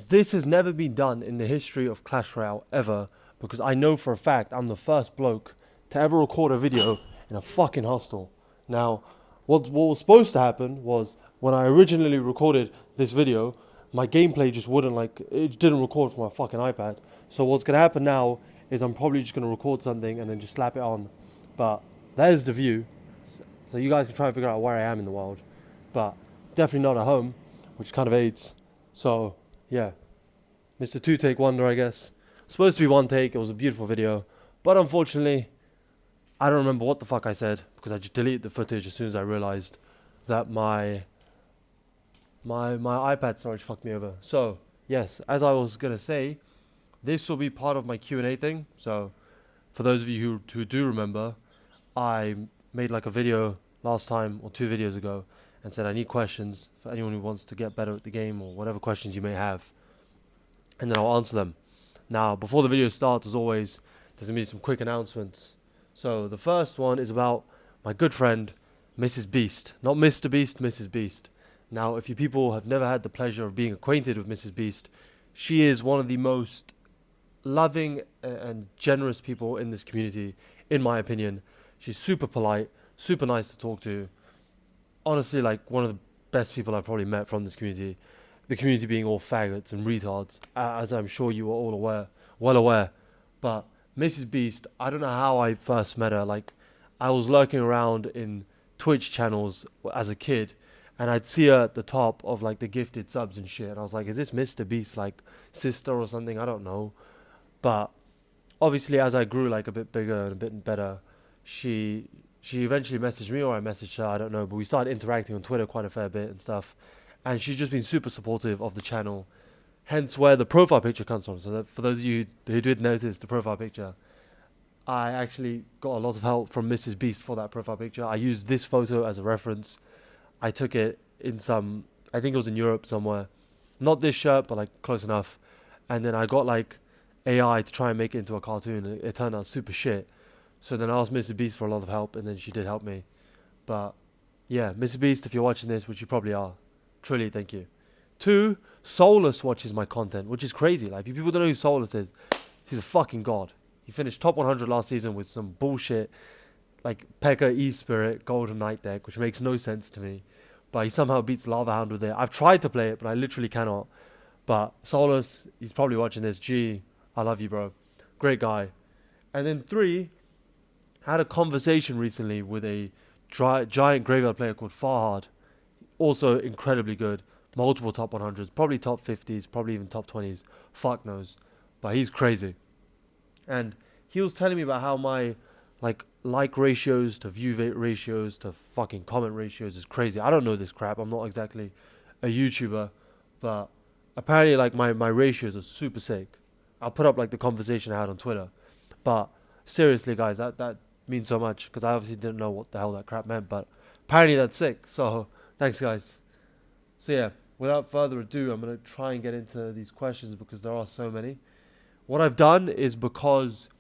This has never been done in the history of Clash Royale ever, because I know for a fact I'm the first bloke to ever record a video in a fucking hostel. Now, what was supposed to happen was when I originally recorded this video, my gameplay just wouldn't it didn't record from my fucking iPad. So what's gonna happen now is I'm probably just gonna record something and then just slap it on. But there's the view, so you guys can try and figure out where I am in the world. But definitely not at home, which kind of aids. So yeah, Mr. Two Take Wonder, I guess. Supposed to be one take. It was a beautiful video, but unfortunately, I don't remember what the fuck I said because I just deleted the footage as soon as I realized that my iPad storage fucked me over. So yes, as I was gonna say, this will be part of my Q&A thing. So for those of you who do remember, I made like a video last time or 2 videos ago and said I need questions for anyone who wants to get better at the game or whatever questions you may have, and then I'll answer them. Now, before the video starts, as always, there's gonna be some quick announcements. So the first one is about my good friend, Mrs. Beast. Not Mr. Beast, Mrs. Beast. Now, if you people have never had the pleasure of being acquainted with Mrs. Beast, she is one of the most loving and generous people in this community, in my opinion. She's super polite, super nice to talk to. Honestly, like one of the best people I've probably met from this community. The community being all faggots and retards, as I'm sure you are all well aware. But Mrs. Beast, I don't know how I first met her. Like, I was lurking around in Twitch channels as a kid, and I'd see her at the top of like the gifted subs and shit. And I was like, is this Mr. Beast like sister or something? I don't know. But obviously, as I grew like a bit bigger and a bit better, she eventually messaged me, or I messaged her. I don't know. But we started interacting on Twitter quite a fair bit and stuff. And she's just been super supportive of the channel, hence where the profile picture comes from. So that for those of you who did notice the profile picture, I actually got a lot of help from Mrs. Beast for that profile picture. I used this photo as a reference. I took it in I think it was in Europe somewhere. Not this shirt, but like close enough. And then I got like AI to try and make it into a cartoon. It turned out super shit. So then I asked Mrs. Beast for a lot of help, and then she did help me. But yeah, Mrs. Beast, if you're watching this, which you probably are, truly, thank you. 2, Solus watches my content, which is crazy. Like, if people don't know who Solus is, he's a fucking god. He finished top 100 last season with some bullshit, like P.E.K.K.A. E-Spirit Golden Knight deck, which makes no sense to me. But he somehow beats Lava Hound with it. I've tried to play it, but I literally cannot. But Solus, he's probably watching this. G, I love you, bro. Great guy. And then 3, I had a conversation recently with a giant graveyard player called Farhad. Also incredibly good. Multiple top 100s, probably top 50s, probably even top 20s. Fuck knows. But he's crazy. And he was telling me about how my like ratios to view ratios to fucking comment ratios is crazy. I don't know this crap. I'm not exactly a YouTuber. But apparently like my ratios are super sick. I'll put up like the conversation I had on Twitter. But seriously guys, that means so much. Because I obviously didn't know what the hell that crap meant. But apparently that's sick. So thanks, guys. So yeah, without further ado, I'm going to try and get into these questions because there are so many. What I've done is, because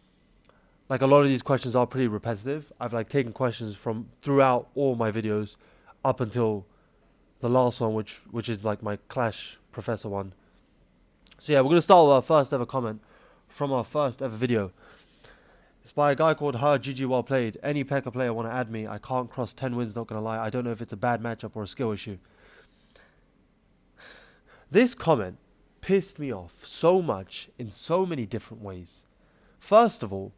like a lot of these questions are pretty repetitive, I've like taken questions from throughout all my videos up until the last one, which is like my Clash Professor one. So yeah, we're going to start with our first ever comment from our first ever video. It's by a guy called Her GG Well Played. Any P.E.K.K.A. player want to add me? I can't cross 10 wins, not going to lie. I don't know if it's a bad matchup or a skill issue. This comment pissed me off so much in so many different ways. First of all,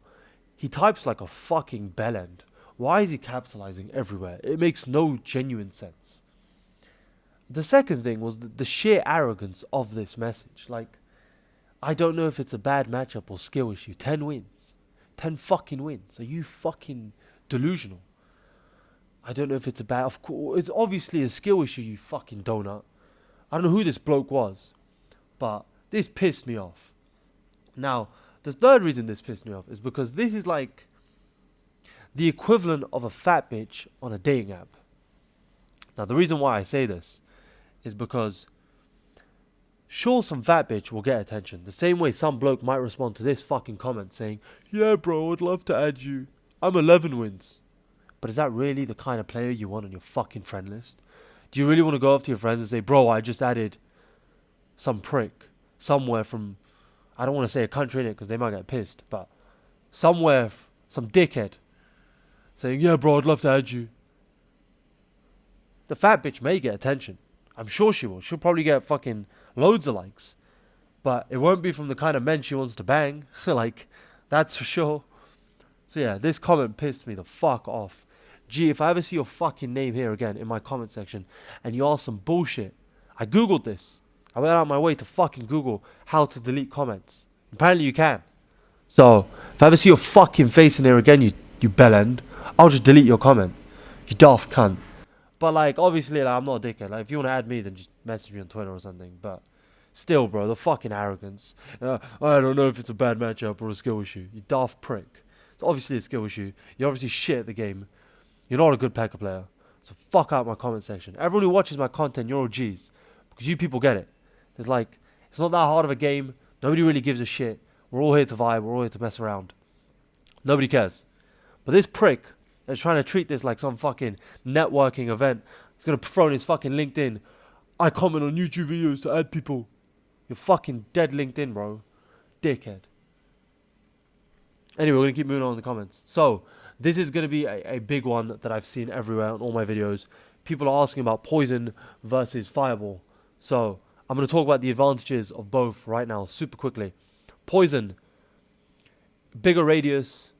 he types like a fucking bellend. Why is he capitalizing everywhere? It makes no genuine sense. The second thing was the sheer arrogance of this message. Like, I don't know if it's a bad matchup or skill issue. 10 wins. 10 fucking wins. Are you fucking delusional? I don't know if it's a bad... Of course, it's obviously a skill issue, you fucking donut. I don't know who this bloke was, but this pissed me off. Now, the third reason this pissed me off is because this is like the equivalent of a fat bitch on a dating app. Now, the reason why I say this is because sure, some fat bitch will get attention. The same way some bloke might respond to this fucking comment saying, yeah, bro, I'd love to add you. I'm 11 wins. But is that really the kind of player you want on your fucking friend list? Do you really want to go up to your friends and say, bro, I just added some prick? somewhere from, I don't want to say a country in it because they might get pissed, but somewhere, some dickhead saying, yeah, bro, I'd love to add you. The fat bitch may get attention. I'm sure she will. She'll probably get fucking loads of likes. But it won't be from the kind of men she wants to bang. Like, that's for sure. So yeah, this comment pissed me the fuck off. Gee, if I ever see your fucking name here again in my comment section and you ask some bullshit, I googled this. I went out of my way to fucking Google how to delete comments. Apparently you can. So, if I ever see your fucking face in here again, you bellend, I'll just delete your comment. You daft cunt. But like, obviously, like, I'm not a dickhead. Like, if you want to add me, then just message me on Twitter or something. But still, bro, the fucking arrogance. I don't know if it's a bad matchup or a skill issue. You daft prick. It's obviously a skill issue. You're obviously shit at the game. You're not a good P.E.K.K.A player. So fuck out my comment section. Everyone who watches my content, you're all G's. Because you people get it. There's like, it's not that hard of a game. Nobody really gives a shit. We're all here to vibe. We're all here to mess around. Nobody cares. But this prick that's trying to treat this like some fucking networking event, he's going to throw in his fucking LinkedIn. I comment on YouTube videos to add people. You're fucking dead LinkedIn, bro. Dickhead. Anyway, we're going to keep moving on in the comments. So, this is going to be a big one that I've seen everywhere on all my videos. People are asking about poison versus fireball. So, I'm going to talk about the advantages of both right now, super quickly. Poison, bigger radius,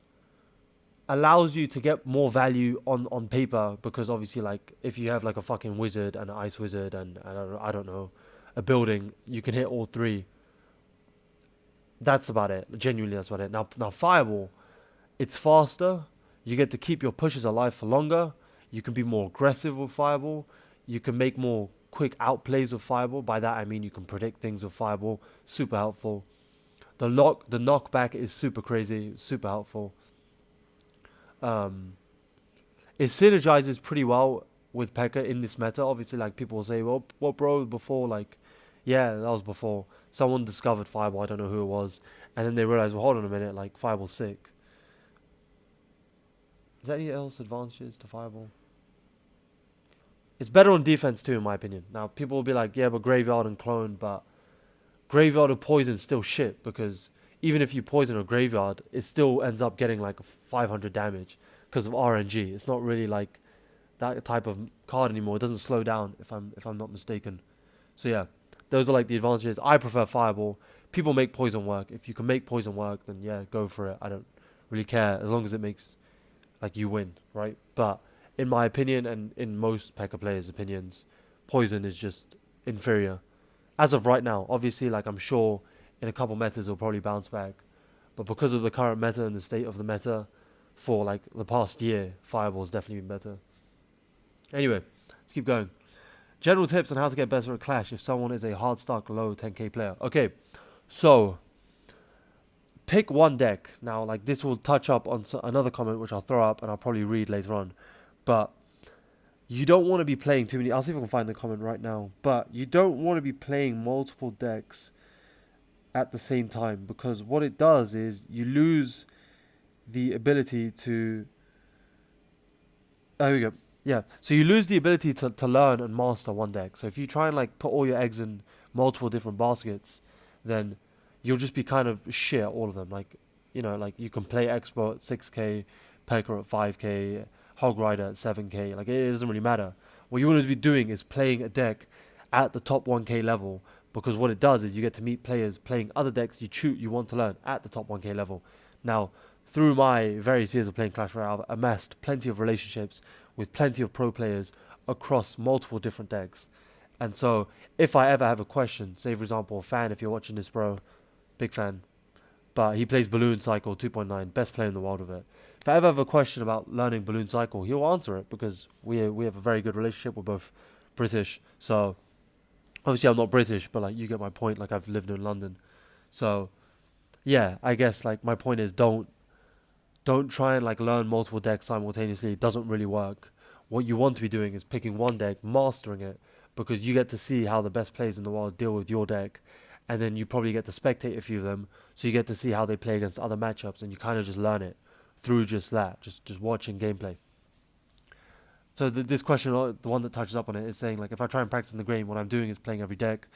allows you to get more value on paper, because obviously, like, if you have like a fucking wizard and an ice wizard and I don't know, a building, you can hit all three. That's about it. Genuinely, that's about it. Now fireball, it's faster. You get to keep your pushes alive for longer. You can be more aggressive with fireball. You can make more quick outplays with fireball. By that I mean you can predict things with fireball. Super helpful. The knockback is super crazy. Super helpful. It synergizes pretty well with P.E.K.K.A in this meta. Obviously, like, people will say, well, what, bro, before, like, yeah, that was before. Someone discovered fireball, I don't know who it was, and then they realized, well, hold on a minute, like, fireball's sick. Is there any else advantages to fireball? It's better on defense too, in my opinion. Now, people will be like, yeah, but graveyard and clone, but graveyard or poison is still shit, because even if you poison a graveyard, it still ends up getting like 500 damage because of RNG. It's not really like that type of card anymore. It doesn't slow down, if I'm not mistaken. So yeah, those are like the advantages. I prefer fireball. People make poison work. If you can make poison work, then yeah, go for it. I don't really care, as long as it makes like you win, right? But in my opinion, and in most P.E.K.K.A players' opinions, poison is just inferior. As of right now, obviously, like, I'm sure in a couple metas it'll probably bounce back. But because of the current meta and the state of the meta for like the past year, fireball's definitely been better. Anyway, let's keep going. General tips on how to get better at Clash if someone is a hard stock low 10k player. Okay, so pick one deck. Now, like, this will touch up on another comment which I'll throw up and I'll probably read later on. But you don't want to be playing too many. I'll see if I can find the comment right now. But you don't want to be playing multiple decks at the same time, because what it does is you lose the ability to... Oh, here we go. Yeah, so you lose the ability to learn and master one deck. So if you try and like put all your eggs in multiple different baskets, then you'll just be kind of shit at all of them. Like, you know, like, you can play Expert at 6k, P.E.K.K.A at 5k, Hog Rider at 7k. Like, it doesn't really matter. What you want to be doing is playing a deck at the top 1k level, because what it does is you get to meet players playing other decks you want to learn at the top 1k level. Now, through my various years of playing Clash Royale, I've amassed plenty of relationships with plenty of pro players across multiple different decks. And so, if I ever have a question, say for example, a fan, if you're watching this, bro, big fan, but he plays Balloon Cycle 2.9, best player in the world of it. If I ever have a question about learning Balloon Cycle, he'll answer it, because we have a very good relationship. We're both British, so obviously I'm not British, but like, you get my point. Like, I've lived in London, so yeah, I guess like my point is don't try and like learn multiple decks simultaneously. It doesn't really work. What you want to be doing is picking one deck, mastering it, because you get to see how the best players in the world deal with your deck, and then you probably get to spectate a few of them, so you get to see how they play against other matchups, and you kind of just learn it through just that, just watching gameplay. So this question, the one that touches up on it, is saying like, if I try and practice in the game, what I'm doing is playing every deck.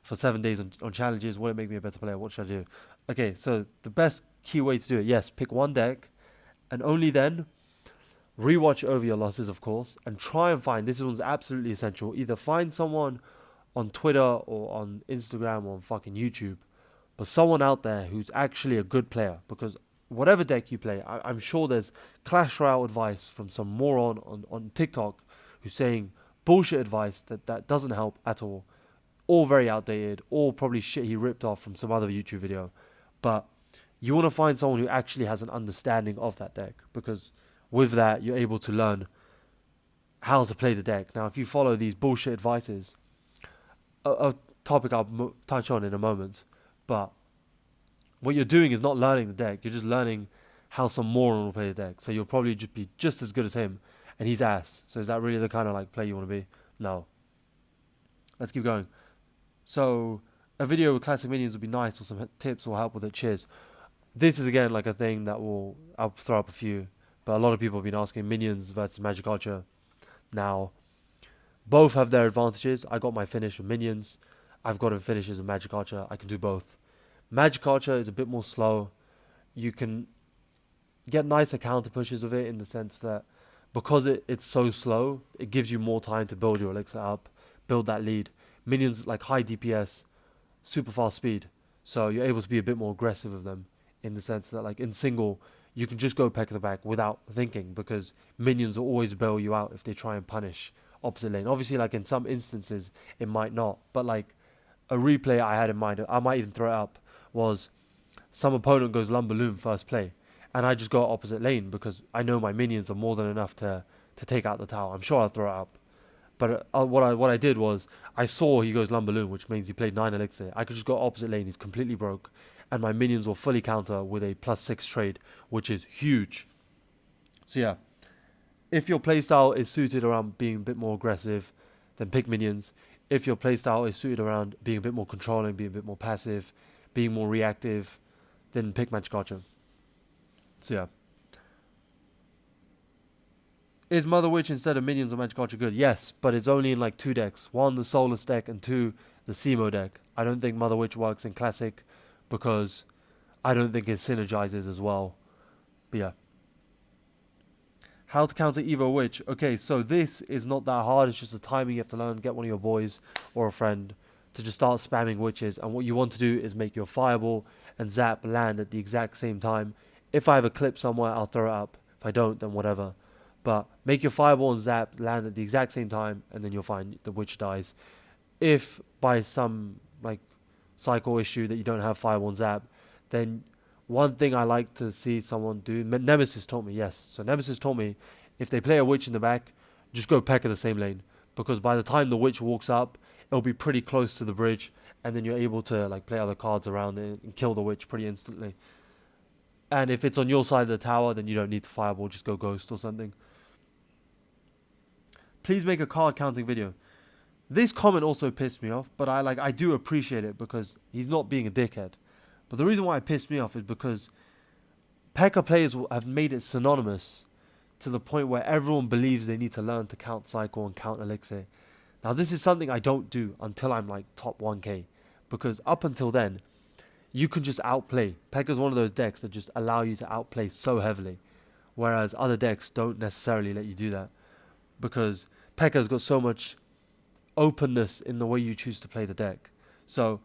for 7 days on challenges. Will it make me a better player? What should I do? Okay, so the best key way to do it, yes, pick one deck, and only then rewatch over your losses, of course, and try and find, this one's absolutely essential, either find someone on Twitter or on Instagram or on fucking YouTube, but someone out there who's actually a good player, because whatever deck you play, I'm sure there's Clash Royale advice from some moron on TikTok who's saying bullshit advice that doesn't help at all very outdated, all probably shit he ripped off from some other YouTube video. But you want to find someone who actually has an understanding of that deck, because with that, you're able to learn how to play the deck. Now, if you follow these bullshit advices, a topic I'll touch on in a moment, but what you're doing is not learning the deck. You're just learning how some moron will play the deck. So you'll probably just be just as good as him, and he's ass. So is that really the kind of like play you want to be? No. Let's keep going. So a video with classic minions would be nice, or some tips will help with it. Cheers. This is again like a thing that I'll throw up a few, but a lot of people have been asking minions versus Magic Archer. Now, both have their advantages. I got my finish with minions. I've got finishes with Magic Archer. I can do both. Magic Archer is a bit more slow. You can get nicer counter pushes with it in the sense that because it's so slow, it gives you more time to build your elixir up, build that lead. Minions like high DPS, super fast speed, so you're able to be a bit more aggressive with them in the sense that like in single, you can just go peck the back without thinking, because minions will always bail you out if they try and punish opposite lane. Obviously, like in some instances, it might not, but like a replay I had in mind, I might even throw it up, was some opponent goes Lumberloon first play, and I just go opposite lane because I know my minions are more than enough to take out the tower. I'm sure I'll throw it up. But what I did was, I saw he goes Lumberloon, which means he played 9 elixir. I could just go opposite lane, he's completely broke, and my minions will fully counter with a +6 trade, which is huge. So yeah, if your playstyle is suited around being a bit more aggressive, then pick minions. If your playstyle is suited around being a bit more controlling, being a bit more passive, being more reactive, then pick Magic Archer. So yeah. Is Mother Witch instead of minions or Magic Archer good? Yes, but it's only in like 2 decks. 1, the Soulless deck, and 2, the Semo deck. I don't think Mother Witch works in Classic because I don't think it synergizes as well. But yeah. How to counter Evo Witch. Okay, so this is not that hard. It's just the timing you have to learn. Get one of your boys or a friend to just start spamming witches. And what you want to do is make your Fireball and Zap land at the exact same time. If I have a clip somewhere, I'll throw it up. If I don't, then whatever. But make your Fireball and Zap land at the exact same time, and then you'll find the witch dies. If by some like cycle issue that you don't have Fireball and Zap, then one thing I like to see someone do, Nemesis taught me, yes. So Nemesis taught me, if they play a witch in the back, just go peck at the same lane. Because by the time the witch walks up, it'll be pretty close to the bridge, and then you're able to like play other cards around it and kill the witch pretty instantly. And if it's on your side of the tower, then you don't need to Fireball, just go Ghost or something. Please make a card counting video. This comment also pissed me off, but I do appreciate it because he's not being a dickhead. But the reason why it pissed me off is because P.E.K.K.A players have made it synonymous to the point where everyone believes they need to learn to count cycle and count elixir. Now this is something I don't do until I'm like top 1k, because up until then, you can just outplay. P.E.K.K.A is one of those decks that just allow you to outplay so heavily, whereas other decks don't necessarily let you do that, because P.E.K.K.A's got so much openness in the way you choose to play the deck. So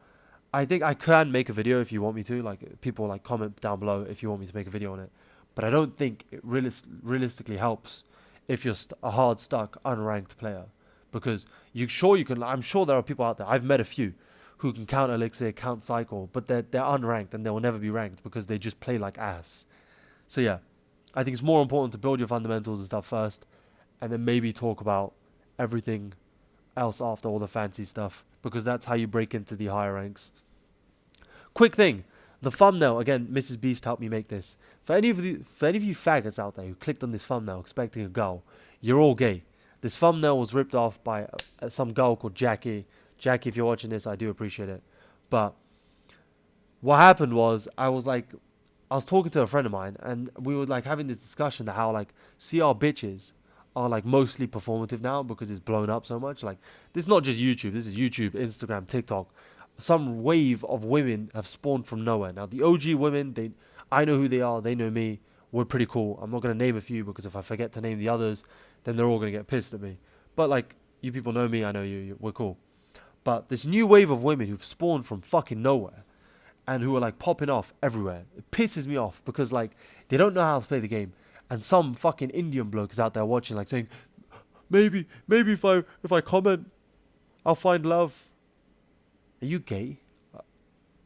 I think I can make a video if you want me to. Like, people like comment down below if you want me to make a video on it. But I don't think it realistically helps if you're a hard stuck unranked player, because I'm sure there are people out there, I've met a few who can count elixir, count cycle, but they're unranked and they will never be ranked because they just play like ass. So yeah, I think it's more important to build your fundamentals and stuff first, and then maybe talk about everything else after, all the fancy stuff, because that's how you break into the higher ranks. Quick thing, the thumbnail, again, Mrs. Beast helped me make this. For any of you faggots out there who clicked on this thumbnail expecting a girl, you're all gay. This thumbnail was ripped off by some girl called Jackie. Jackie, if you're watching this, I do appreciate it. But what happened was, I was talking to a friend of mine, and we were like having this discussion that how like CR bitches are like mostly performative now because it's blown up so much. Like, this is not just YouTube. This is YouTube, Instagram, TikTok. some wave of women have spawned from nowhere. Now the OG women, I know who they are. They know me. We're pretty cool. I'm not gonna name a few because if I forget to name the others, then they're all gonna get pissed at me. But like, you people know me. I know you. We're cool. But this new wave of women who've spawned from fucking nowhere and who are like popping off everywhere, it pisses me off because like they don't know how to play the game. And some fucking Indian bloke is out there watching, like saying, maybe if I comment, I'll find love. Are you gay?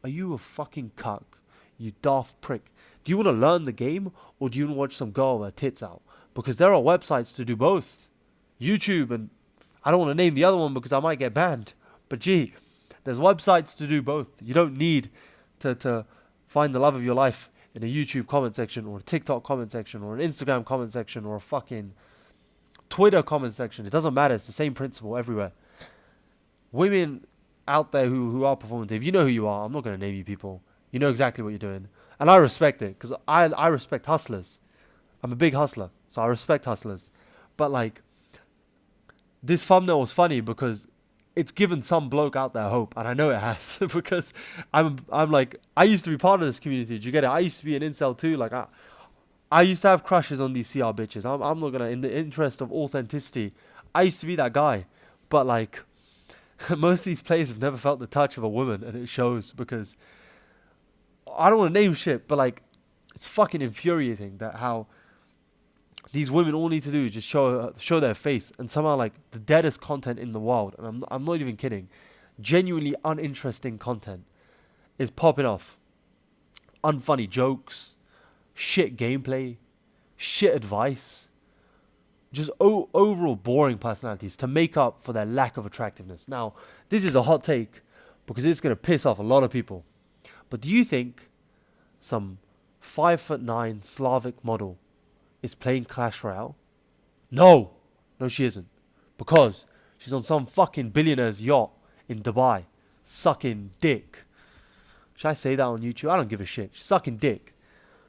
Are you a fucking cuck? You daft prick. Do you want to learn the game or do you want to watch some girl with her tits out? Because there are websites to do both. YouTube and I don't want to name the other one because I might get banned. But gee, there's websites to do both. You don't need to find the love of your life in a YouTube comment section or a TikTok comment section or an Instagram comment section or a fucking Twitter comment section. It doesn't matter. It's the same principle everywhere. Women out there who are performative, you know who you are. I'm not going to name you people. You know exactly what you're doing. And I respect it because I respect hustlers. I'm a big hustler, so I respect hustlers. But like, this thumbnail was funny because it's given some bloke out there hope, and I know it has because I'm like, I used to be part of this community. Do you get it? I used to be an incel too. Like I used to have crushes on these CR bitches. I'm not gonna, in the interest of authenticity, I used to be that guy. But like, most of these players have never felt the touch of a woman, and it shows because I don't want to name shit, but like, it's fucking infuriating that how these women all need to do is just show their face, and somehow like the deadest content in the world, and I'm not even kidding, genuinely uninteresting content is popping off. Unfunny jokes, shit gameplay, shit advice, just overall boring personalities to make up for their lack of attractiveness. Now, this is a hot take because it's gonna piss off a lot of people. But do you think some 5'9" Slavic model is playing Clash Royale? No, she isn't, because she's on some fucking billionaire's yacht in Dubai, sucking dick. Should I say that on YouTube? I don't give a shit. She's sucking dick.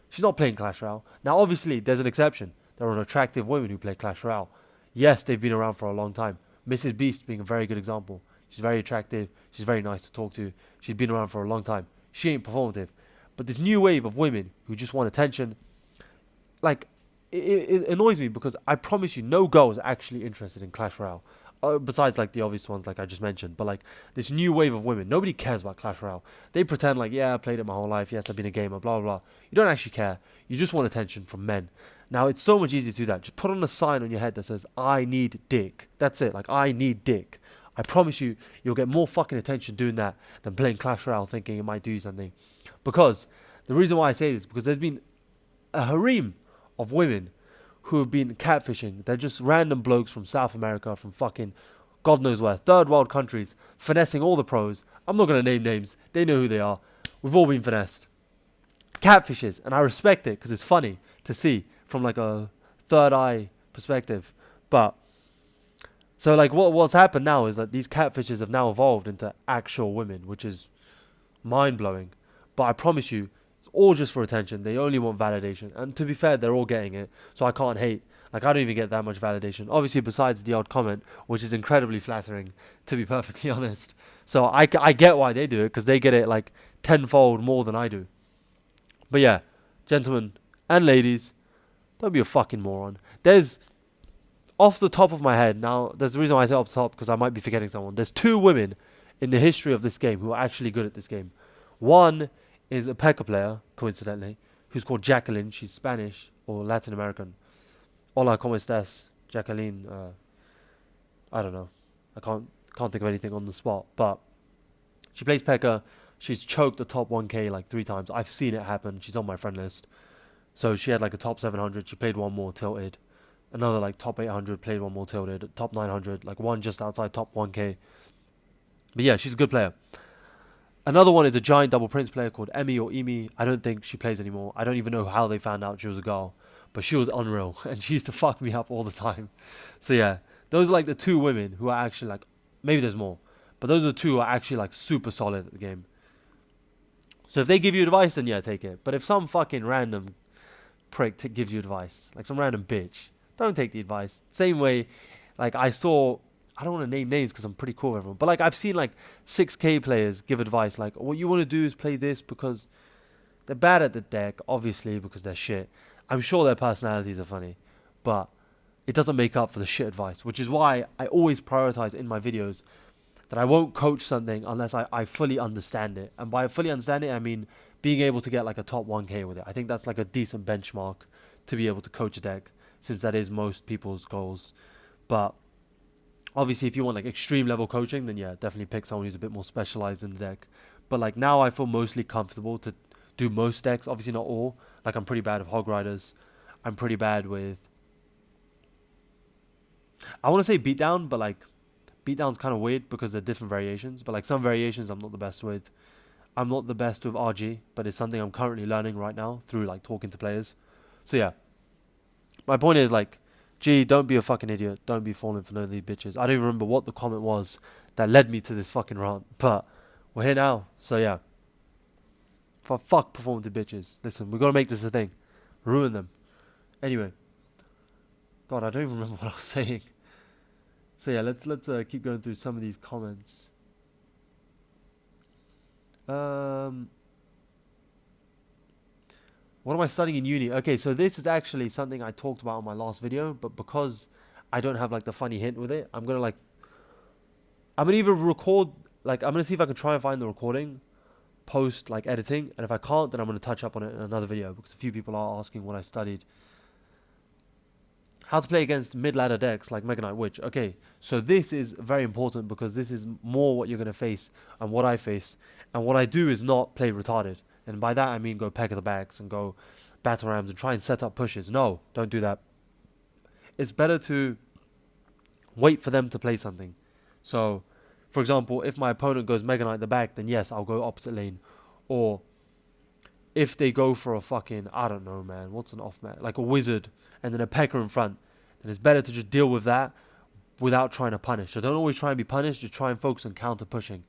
She's not playing Clash Royale. Now, obviously, there's an exception. There are attractive women who play Clash Royale. Yes, they've been around for a long time. Mrs. Beast being a very good example. She's very attractive. She's very nice to talk to. She's been around for a long time. She ain't performative. But this new wave of women who just want attention, like, it annoys me because I promise you no girl is actually interested in Clash Royale. Besides like the obvious ones like I just mentioned. But like this new wave of women, nobody cares about Clash Royale. They pretend like, yeah, I played it my whole life. Yes, I've been a gamer, blah, blah, blah. You don't actually care. You just want attention from men. Now, it's so much easier to do that. Just put on a sign on your head that says, I need dick. That's it. Like, I need dick. I promise you, you'll get more fucking attention doing that than playing Clash Royale thinking it might do something. Because the reason why I say this is because there's been a harem of women who have been catfishing. They're just random blokes from South America, from fucking God knows where, third world countries, finessing all the pros. I'm not going to name names. They know who they are. We've all been finessed. Catfishes, and I respect it because it's funny to see from like a third eye perspective. But so like what's happened now is that these catfishes have now evolved into actual women, which is mind blowing. But I promise you, it's all just for attention. They only want validation. And to be fair, they're all getting it. So I can't hate. Like, I don't even get that much validation. Obviously, besides the odd comment, which is incredibly flattering, to be perfectly honest. So I get why they do it, because they get it, like, tenfold more than I do. But yeah, gentlemen and ladies, don't be a fucking moron. There's, off the top of my head, now, there's the reason why I say off the top, because I might be forgetting someone. There's 2 women in the history of this game who are actually good at this game. One is a P.E.K.K.A player, coincidentally, who's called Jacqueline. She's Spanish or Latin American. Hola, ¿cómo estás, Jacqueline? I don't know. I can't think of anything on the spot. But she plays P.E.K.K.A. She's choked the top 1K like 3 times. I've seen it happen. She's on my friend list. So she had like a top 700. She played one more, tilted. Another like top 800, played one more, tilted. Top 900, like one just outside top 1K. But yeah, she's a good player. Another one is a giant double prince player called Emmy or Emi. I don't think she plays anymore. I don't even know how they found out she was a girl. But she was unreal. And she used to fuck me up all the time. So yeah, those are like the 2 women who are actually like, maybe there's more. But those are the 2 who are actually like super solid at the game. So if they give you advice, then yeah, take it. But if some fucking random prick gives you advice, like some random bitch, don't take the advice. Same way, like I saw I don't want to name names because I'm pretty cool with everyone. But like I've seen like 6K players give advice like, what you want to do is play this because they're bad at the deck, obviously because they're shit. I'm sure their personalities are funny, but it doesn't make up for the shit advice, which is why I always prioritize in my videos that I won't coach something unless I fully understand it. And by fully understand it, I mean being able to get like a top 1K with it. I think that's like a decent benchmark to be able to coach a deck, since that is most people's goals. But obviously, if you want like extreme level coaching, then yeah, definitely pick someone who's a bit more specialized in the deck. But like now I feel mostly comfortable to do most decks. Obviously not all. Like I'm pretty bad with Hog Riders. I'm pretty bad with, I want to say Beatdown, but like Beatdown's kind of weird because they're different variations. But like some variations I'm not the best with. I'm not the best with RG, but it's something I'm currently learning right now through like talking to players. So yeah, my point is like, gee, don't be a fucking idiot. Don't be falling for none of these bitches. I don't even remember what the comment was that led me to this fucking rant, but we're here now. So yeah, for fuck performative bitches. Listen, we gotta make this a thing. Ruin them. Anyway, God, I don't even remember what I was saying. So yeah, let's keep going through some of these comments. What am I studying in uni? Okay, so this is actually something I talked about in my last video, but because I don't have like the funny hint with it, I'm gonna either record, like I'm gonna see if I can try and find the recording, post like editing, and if I can't, then I'm gonna touch up on it in another video because a few people are asking what I studied. How to play against mid-ladder decks like Mega Knight Witch. Okay, so this is very important because this is more what you're gonna face and what I face, and what I do is not play retarded. And by that I mean go peck of the bags and go battle rams and try and set up pushes. No, don't do that. It's better to wait for them to play something. So, for example, if my opponent goes Mega Knight the back, then yes, I'll go opposite lane. Or if they go for a fucking, I don't know, man, what's an off man? Like a wizard and then a pecker in front, then it's better to just deal with that without trying to punish. So don't always try and be punished, just try and focus on counter pushing.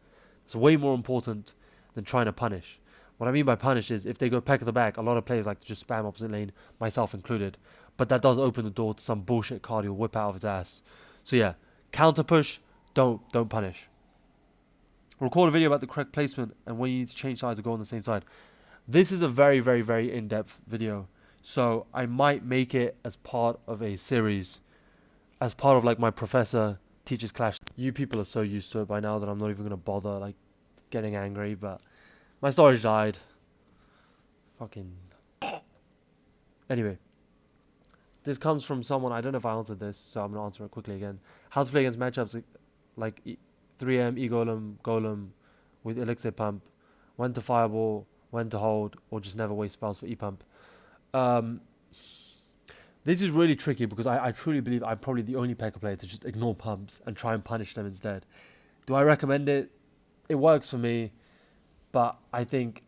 It's way more important than trying to punish. What I mean by punish is if they go peck at the back, a lot of players like to just spam opposite lane, myself included. But that does open the door to some bullshit card he'll whip out of his ass. So yeah, counter push, don't punish. Record a video about the correct placement and when you need to change sides or go on the same side. This is a very, very, very in-depth video. So I might make it as part of a series, as part of like my professor teachers clash. You people are so used to it by now that I'm not even going to bother like getting angry, but my storage died. Fucking. Anyway. This comes from someone, I don't know if I answered this, so I'm going to answer it quickly again. How to play against matchups like 3M, Golem with Elixir Pump. When to Fireball, when to hold, or just never waste spells for E-Pump. This is really tricky because I truly believe I'm probably the only P.E.K.K.A player to just ignore pumps and try and punish them instead. Do I recommend it? It works for me. But I think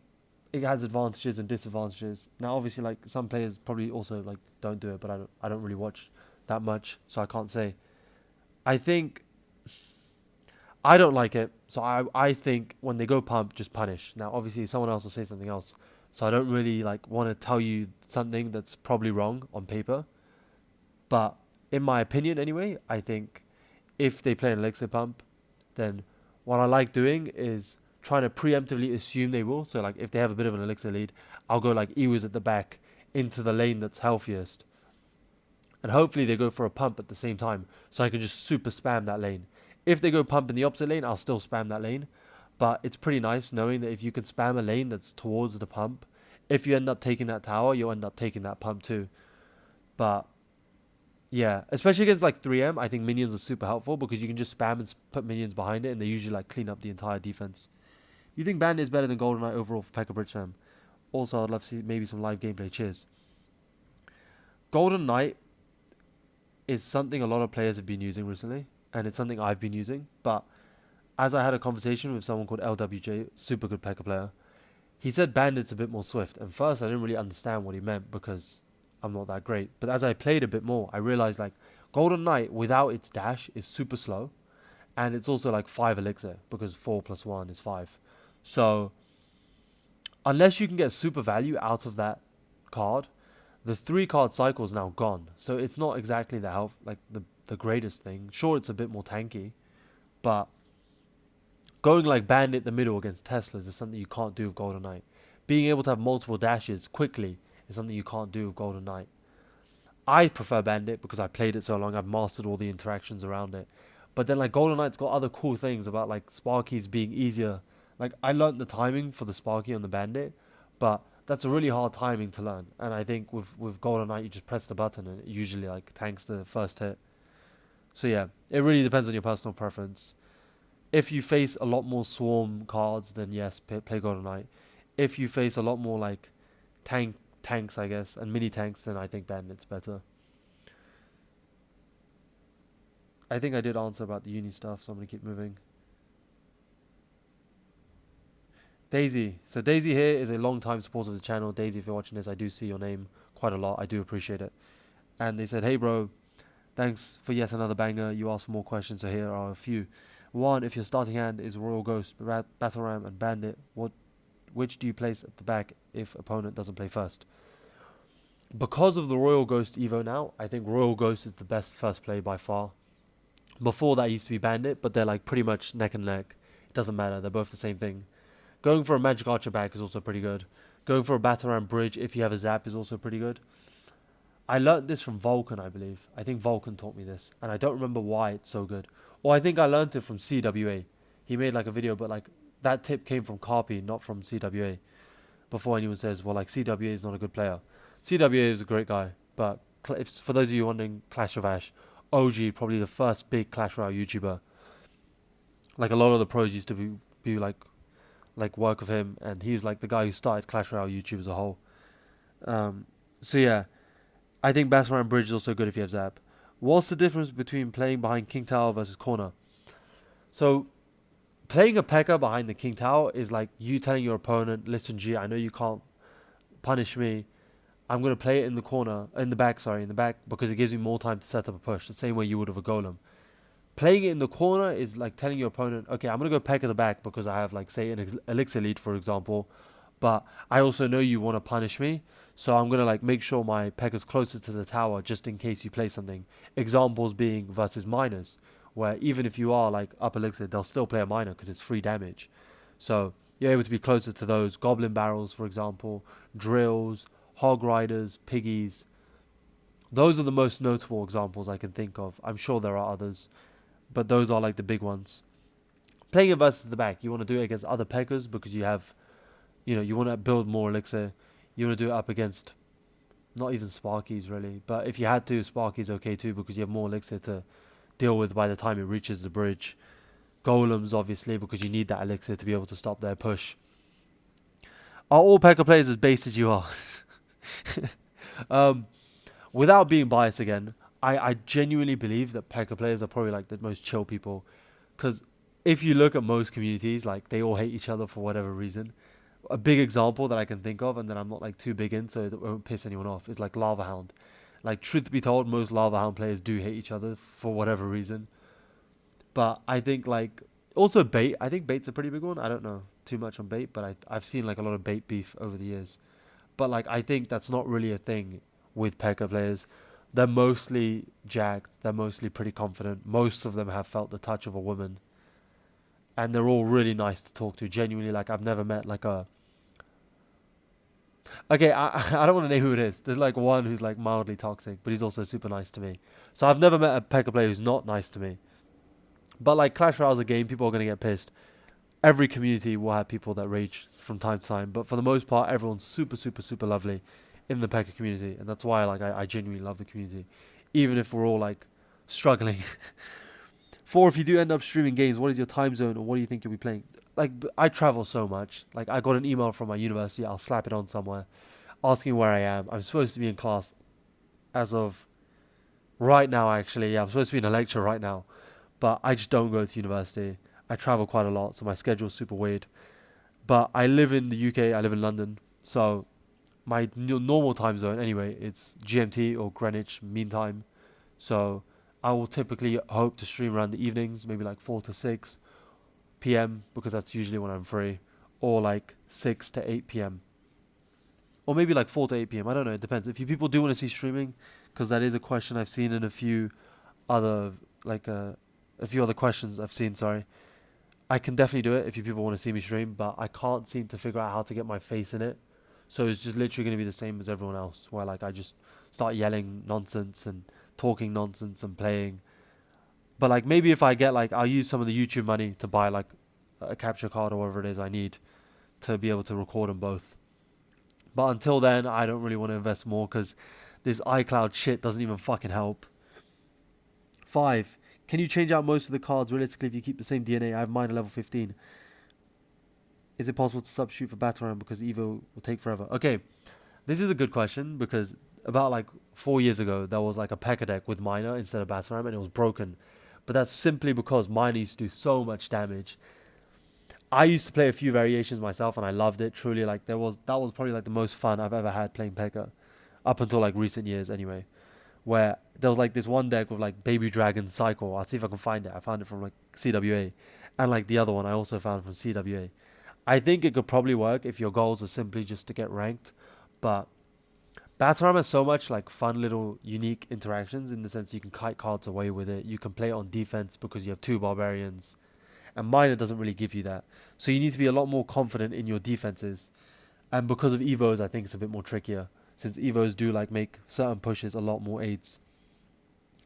it has advantages and disadvantages. Now, obviously, like some players probably also like don't do it, but I don't really watch that much, so I can't say. I think I don't like it, so I think when they go pump, just punish. Now, obviously, someone else will say something else, so I don't really like want to tell you something that's probably wrong on paper. But in my opinion, anyway, I think if they play an elixir pump, then what I like doing is trying to preemptively assume they will. So like if they have a bit of an elixir lead, I'll go like Ewas at the back into the lane that's healthiest. And hopefully they go for a pump at the same time. So I can just super spam that lane. If they go pump in the opposite lane, I'll still spam that lane. But it's pretty nice knowing that if you can spam a lane that's towards the pump, if you end up taking that tower, you'll end up taking that pump too. But yeah, especially against like 3M, I think minions are super helpful because you can just spam and put minions behind it and they usually like clean up the entire defense. You think Bandit is better than Golden Knight overall for P.E.K.K.A Bridge fam? Also, I'd love to see maybe some live gameplay. Cheers. Golden Knight is something a lot of players have been using recently, and it's something I've been using. But as I had a conversation with someone called LWJ, super good P.E.K.K.A player, he said Bandit's a bit more swift. And first, I didn't really understand what he meant because I'm not that great. But as I played a bit more, I realized like Golden Knight without its dash is super slow, and it's also like 5 elixir because 4 plus 1 is 5. So, unless you can get super value out of that card, the 3 card cycle is now gone. So it's not exactly the the greatest thing. Sure, it's a bit more tanky, but going like bandit the middle against Teslas is something you can't do with Golden Knight. Being able to have multiple dashes quickly is something you can't do with Golden Knight. I prefer bandit because I played it so long. I've mastered all the interactions around it. But then like Golden Knight's got other cool things about like Sparkies being easier. Like I learned the timing for the Sparky on the bandit, but that's a really hard timing to learn. And I think with Golden Knight you just press the button and it usually like tanks the first hit. So yeah, it really depends on your personal preference. If you face a lot more swarm cards, then yes, play Golden Knight. If you face a lot more like tanks, I guess, and mini tanks, then I think bandit's better. I think I did answer about the uni stuff, so I'm gonna keep moving. Daisy. So Daisy here is a long-time supporter of the channel. Daisy, if you're watching this, I do see your name quite a lot. I do appreciate it. And they said, hey bro, thanks for yet another banger. You asked for more questions, so here are a few. One, if your starting hand is Royal Ghost, Battle Ram, and Bandit, which do you place at the back if opponent doesn't play first? Because of the Royal Ghost Evo now, I think Royal Ghost is the best first play by far. Before that used to be Bandit, but they're like pretty much neck and neck. It doesn't matter, they're both the same thing. Going for a Magic Archer back is also pretty good. Going for a Battle Ram Bridge if you have a Zap is also pretty good. I learned this from Vulcan, I believe. I think Vulcan taught me this, and I don't remember why it's so good. Or I think I learned it from CWA. He made like a video, but like that tip came from Carpi, not from CWA. Before anyone says, well, like CWA is not a good player. CWA is a great guy, but if, for those of you wondering, Clash of Ash, OG, probably the first big Clash Royale YouTuber. Like a lot of the pros used to be like work with him, and he's like the guy who started Clash Royale YouTube as a whole. So yeah, I think Battle Ram Bridge is also good if you have Zap. What's the difference between playing behind King Tower versus corner? So playing a P.E.K.K.A behind the King Tower is like you telling your opponent, listen G, I know you can't punish me. I'm going to play it in the back, because it gives me more time to set up a push, the same way you would with a golem. Playing it in the corner is like telling your opponent, okay, I'm going to go P.E.K.K.A the back because I have, like, say, an Elixir lead, for example, but I also know you want to punish me, so I'm going to, like, make sure my P.E.K.K.A's closer to the tower just in case you play something. Examples being versus miners, where even if you are, like, up Elixir, they'll still play a miner because it's free damage. So you're able to be closer to those. Goblin barrels, for example, drills, hog riders, piggies. Those are the most notable examples I can think of. I'm sure there are others, but those are like the big ones. Playing it versus the back, you want to do it against other P.E.K.K.As because you have, you want to build more Elixir. You want to do it up against not even Sparkies really, but if you had to, Sparkies okay too because you have more Elixir to deal with by the time it reaches the bridge. Golems obviously because you need that Elixir to be able to stop their push. Are all P.E.K.K.A players as base as you are? Without being biased again, I genuinely believe that P.E.K.K.A players are probably like the most chill people, because if you look at most communities, like they all hate each other for whatever reason. A big example that I can think of, and that I'm not like too big in, so it won't piss anyone off, is like Lava Hound. Like, truth be told, most Lava Hound players do hate each other for whatever reason. But I think like also bait. I think bait's a pretty big one. I don't know too much on bait, but I've seen like a lot of bait beef over the years. But like I think that's not really a thing with P.E.K.K.A players. They're mostly jacked. They're mostly pretty confident. Most of them have felt the touch of a woman, and they're all really nice to talk to. Genuinely, like I've never met like a. Okay, I don't want to name who it is. There's like one who's like mildly toxic, but he's also super nice to me. So I've never met a P.E.K.K.A player who's not nice to me. But like Clash Royale's a game, people are gonna get pissed. Every community will have people that rage from time to time, but for the most part, everyone's super, super, super lovely in the P.E.K.K.A community, and that's why like I genuinely love the community, even if we're all like struggling. For if you do end up streaming games, what is your time zone, or what do you think you'll be playing? Like I travel so much. Like I got an email from my university, I'll slap it on somewhere, asking where I am. I'm supposed to be in class as of right now. Actually, yeah, I'm supposed to be in a lecture right now, but I just don't go to university. I travel quite a lot, so my schedule's super weird. But I live in the UK, I live in London, so my normal time zone anyway, it's GMT or Greenwich Mean Time. So I will typically hope to stream around the evenings, maybe like 4 to 6 p.m. because that's usually when I'm free, or like 6 to 8 p.m. or maybe like 4 to 8 p.m. I don't know, it depends. If you people do want to see streaming, because that is a question I've seen in a few other like a few other questions I've seen. Sorry, I can definitely do it if you people want to see me stream, but I can't seem to figure out how to get my face in it. So it's just literally going to be the same as everyone else, where like I just start yelling nonsense and talking nonsense and playing. But like maybe if I get like I'll use some of the YouTube money to buy like a capture card or whatever it is I need to be able to record them both. But until then, I don't really want to invest more because this iCloud shit doesn't even fucking help. 5. Can you change out most of the cards realistically if you keep the same DNA? I have mine at level 15. Is it possible to substitute for Batarang because Evo will take forever? Okay, this is a good question because about like 4 years ago, there was like a P.E.K.K.A deck with Miner instead of Batarang and it was broken. But that's simply because Miner used to do so much damage. I used to play a few variations myself and I loved it. Truly, like that was probably like the most fun I've ever had playing P.E.K.K.A. Up until like recent years anyway. Where there was like this one deck with like Baby Dragon Cycle. I'll see if I can find it. I found it from like CWA. And like the other one I also found from CWA. I think it could probably work if your goals are simply just to get ranked. But Batarang has so much like fun little unique interactions in the sense you can kite cards away with it. You can play it on defense because you have 2 barbarians. And Miner doesn't really give you that. So you need to be a lot more confident in your defenses. And because of Evos, I think it's a bit more trickier. Since Evos do like make certain pushes a lot more aids.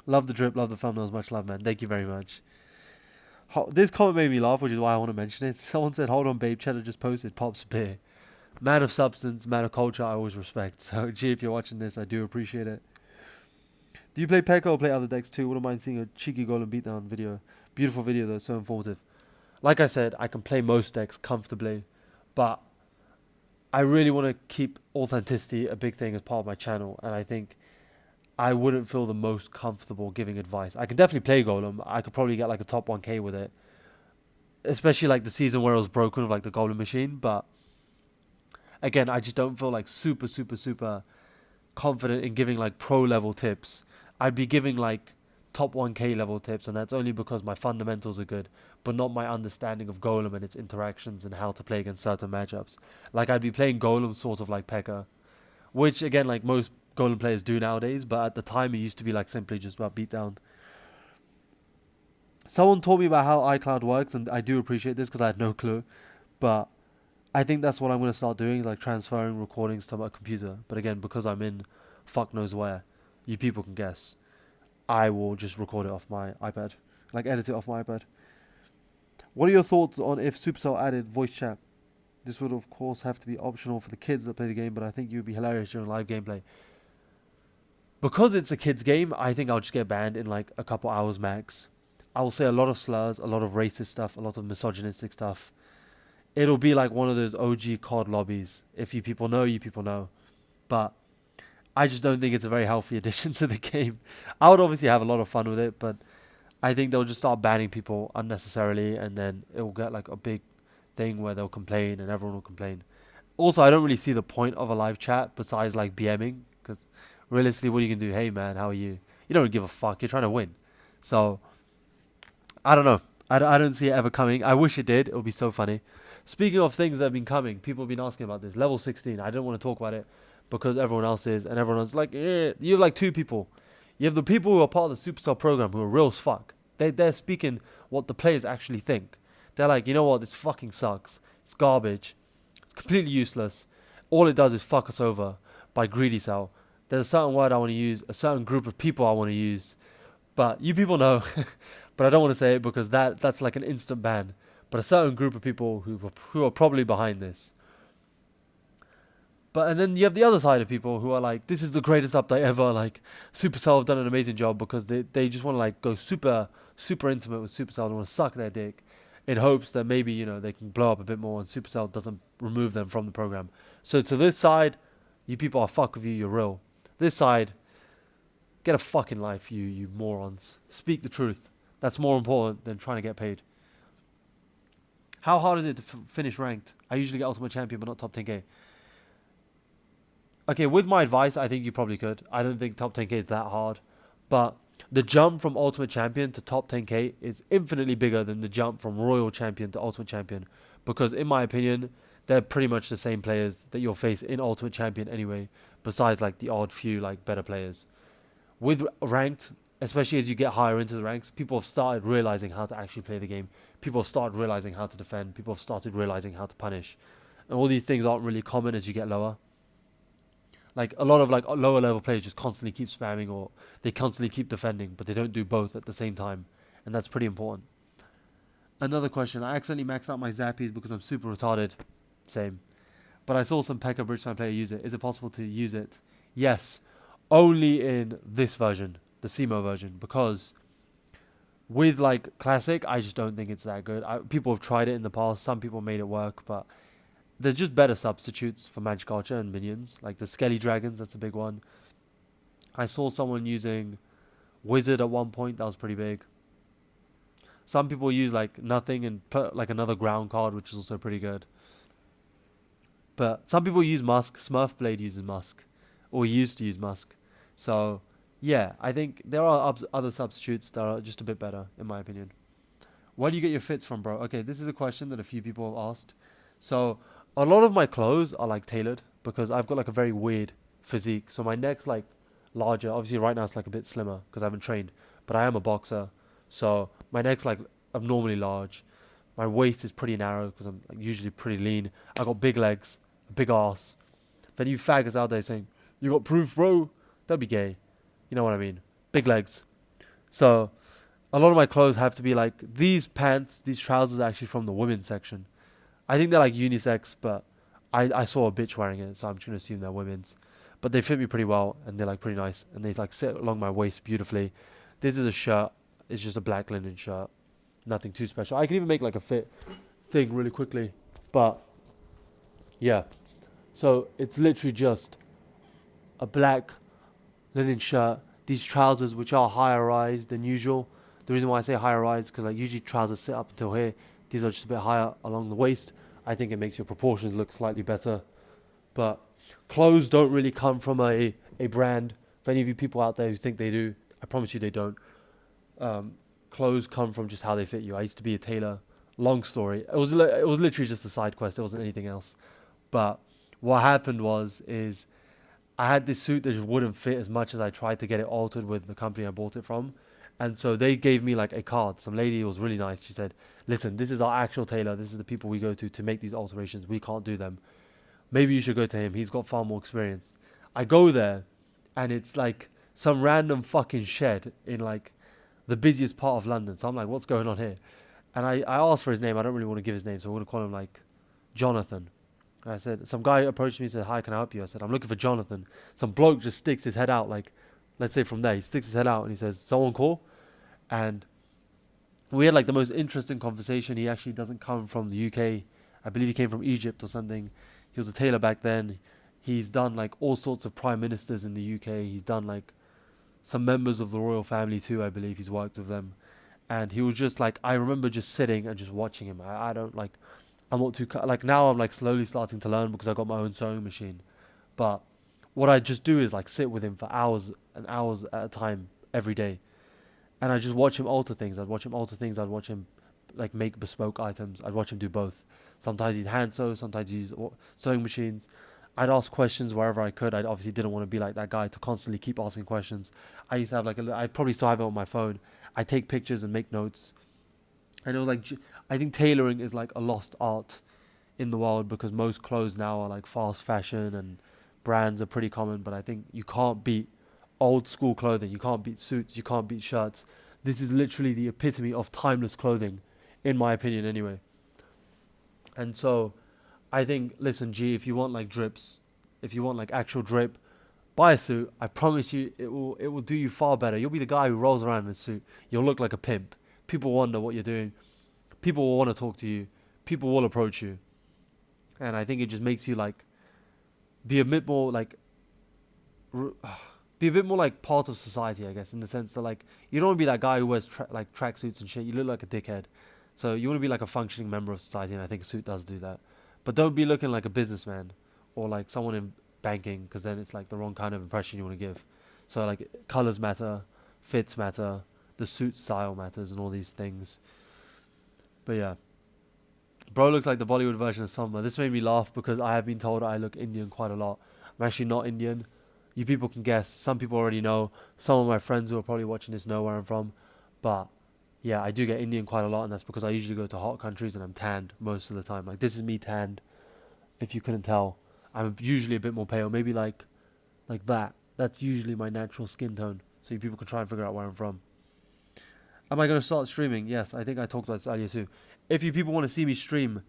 Love the drip, love the thumbnails, much love, man. Thank you very much. This comment made me laugh, which is why I want to mention it. Someone said, hold on, babe, Cheddar just posted, pops beer. Man of substance, man of culture, I always respect. So, G, if you're watching this, I do appreciate it. Do you play P.E.K.K.A or play other decks too? Wouldn't mind seeing a cheeky golem beatdown video. Beautiful video though, so informative. Like I said, I can play most decks comfortably, but I really want to keep authenticity a big thing as part of my channel, and I think I wouldn't feel the most comfortable giving advice. I can definitely play Golem. I could probably get like a top 1k with it. Especially like the season where it was broken with like the Golem machine. But again, I just don't feel like super confident in giving like pro level tips. I'd be giving like top 1k level tips, and that's only because my fundamentals are good, but not my understanding of Golem and its interactions and how to play against certain matchups. Like I'd be playing Golem sort of like P.E.K.K.A, which again like most Golem players do nowadays, but at the time it used to be like simply just about beatdown. Someone told me about how iCloud works, and I do appreciate this because I had no clue, but I think that's what I'm going to start doing, is like transferring recordings to my computer. But again, because I'm in fuck knows where, you people can guess, I will just record it off my iPad, like edit it off my iPad. What are your thoughts on if Supercell added voice chat? This would of course have to be optional for the kids that play the game, but I think you would be hilarious during live gameplay. Because it's a kid's game, I think I'll just get banned in like a couple hours max. I will say a lot of slurs, a lot of racist stuff, a lot of misogynistic stuff. It'll be like one of those OG COD lobbies. If you people know, you people know. But I just don't think it's a very healthy addition to the game. I would obviously have a lot of fun with it, but I think they'll just start banning people unnecessarily, and then it will get like a big thing where they'll complain and everyone will complain. Also, I don't really see the point of a live chat besides like BMing, because realistically, what are you going to do? Hey, man, how are you? You don't give a fuck. You're trying to win. So, I don't know. I don't see it ever coming. I wish it did. It would be so funny. Speaking of things that have been coming, people have been asking about this. Level 16. I don't want to talk about it because everyone else is. And everyone else is like, eh. You have like 2 people. You have the people who are part of the Supercell program who are real as fuck. They're speaking what the players actually think. They're like, you know what? This fucking sucks. It's garbage. It's completely useless. All it does is fuck us over by greedy cell. There's a certain word I want to use, a certain group of people I want to use. But you people know, but I don't want to say it because that's like an instant ban. But a certain group of people who are probably behind this. But and then you have the other side of people who are like, this is the greatest update ever. Like Supercell have done an amazing job because they just want to like go super intimate with Supercell. They want to suck their dick in hopes that maybe, you know, they can blow up a bit more and Supercell doesn't remove them from the program. So to this side, you people are fuck with you, you're real. This side, get a fucking life, you morons. Speak the truth. That's more important than trying to get paid. How hard is it to finish ranked? I usually get Ultimate Champion, but not top 10k. Okay, with my advice, I think you probably could. I don't think top 10k is that hard. But the jump from Ultimate Champion to top 10k is infinitely bigger than the jump from Royal Champion to Ultimate Champion. Because in my opinion, they're pretty much the same players that you'll face in Ultimate Champion anyway. Besides like the odd few like better players. With ranked, especially as you get higher into the ranks, people have started realizing how to actually play the game. People have started realizing how to defend. People have started realizing how to punish. And all these things aren't really common as you get lower. Like a lot of like lower level players just constantly keep spamming, or they constantly keep defending, but they don't do both at the same time. And that's pretty important. Another question. I accidentally maxed out my zappies because I'm super retarded. Same. But I saw some P.E.K.K.A. Bridgestone player use it. Is it possible to use it? Yes. Only in this version, the CMO version, because with like Classic, I just don't think it's that good. People have tried it in the past. Some people made it work, but there's just better substitutes for Magic Archer and minions. Like the Skelly Dragons, that's a big one. I saw someone using Wizard at one point. That was pretty big. Some people use like nothing and put like another ground card, which is also pretty good. But some people use Musk. Smurfblade uses Musk, or used to use Musk. So yeah, I think there are other substitutes that are just a bit better, in my opinion. Where do you get your fits from, bro? Okay, this is a question that a few people have asked. So a lot of my clothes are like tailored because I've got like a very weird physique. So my neck's like larger. Obviously, right now it's like a bit slimmer because I haven't trained, but I am a boxer. So my neck's like abnormally large. My waist is pretty narrow because I'm like usually pretty lean. I got big legs, a big ass. If any faggots out there saying, "You got proof, bro," that'd be gay. You know what I mean? Big legs. So a lot of my clothes have to be like these pants, these trousers are actually from the women's section. I think they're like unisex, but I saw a bitch wearing it, so I'm just gonna assume they're women's. But they fit me pretty well, and they're like pretty nice, and they like sit along my waist beautifully. This is a shirt. It's just a black linen shirt. Nothing too special. I can even make like a fit thing really quickly, but yeah. So it's literally just a black linen shirt. These trousers, which are higher rise than usual. The reason why I say higher rise because like usually trousers sit up until here. These are just a bit higher along the waist. I think it makes your proportions look slightly better. But clothes don't really come from a brand. For any of you people out there who think they do, I promise you they don't. Clothes come from just how they fit you. I used to be a tailor. Long story. It was literally just a side quest. It wasn't anything else. But what happened is I had this suit that just wouldn't fit as much as I tried to get it altered with the company I bought it from. And so they gave me like a card. Some lady was really nice. She said, "Listen, this is our actual tailor. This is the people we go to make these alterations. We can't do them. Maybe you should go to him. He's got far more experience." I go there and it's like some random fucking shed in like the busiest part of London. So I'm like, what's going on here? And I asked for his name. I don't really want to give his name, so I'm going to call him like Jonathan. And I said, some guy approached me and said, "Hi, can I help you?" I said, "I'm looking for Jonathan." Some bloke just sticks his head out, like, let's say from there. He sticks his head out and he says, "Someone call?" And we had like the most interesting conversation. He actually doesn't come from the UK. I believe he came from Egypt or something. He was a tailor back then. He's done like all sorts of prime ministers in the UK. He's done like some members of the royal family too, I believe. He's worked with them. And he was just like, I remember just sitting and just watching him. I don't like, I'm not too, like now I'm like slowly starting to learn because I got my own sewing machine. But what I just do is like sit with him for hours and hours at a time every day. And I just watch him alter things. I'd watch him alter things. I'd watch him like make bespoke items. I'd watch him do both. Sometimes he'd hand sew, sometimes he'd use sewing machines. I'd ask questions wherever I could. I obviously didn't want to be like that guy to constantly keep asking questions. I used to have like I probably still have it on my phone. I take pictures and make notes. And it was like, I think tailoring is like a lost art in the world because most clothes now are like fast fashion and brands are pretty common. But I think you can't beat old school clothing. You can't beat suits. You can't beat shirts. This is literally the epitome of timeless clothing, in my opinion anyway. And so I think, listen, G, if you want like drips, if you want like actual drip, buy a suit. I promise you, it will do you far better. You'll be the guy who rolls around in a suit. You'll look like a pimp. People wonder what you're doing. People will want to talk to you. People will approach you. And I think it just makes you like be a bit more like be a bit more like part of society, I guess, in the sense that like you don't want to be that guy who wears like tracksuits and shit. You look like a dickhead. So you want to be like a functioning member of society, and I think a suit does do that. But don't be looking like a businessman or like someone in banking, because then it's like the wrong kind of impression you want to give. So like colors matter, fits matter, the suit style matters, and all these things. But yeah, bro looks like the Bollywood version of Samba. This made me laugh because I have been told I look Indian quite a lot. I'm actually not Indian. You people can guess. Some people already know. Some of my friends who are probably watching this know where I'm from. But yeah, I do get Indian quite a lot, and that's because I usually go to hot countries and I'm tanned most of the time. Like, this is me tanned, if you couldn't tell. I'm usually a bit more pale, maybe like that. That's usually my natural skin tone. So you people can try and figure out where I'm from. Am I going to start streaming? Yes, I think I talked about this earlier too. If you people want to see me stream,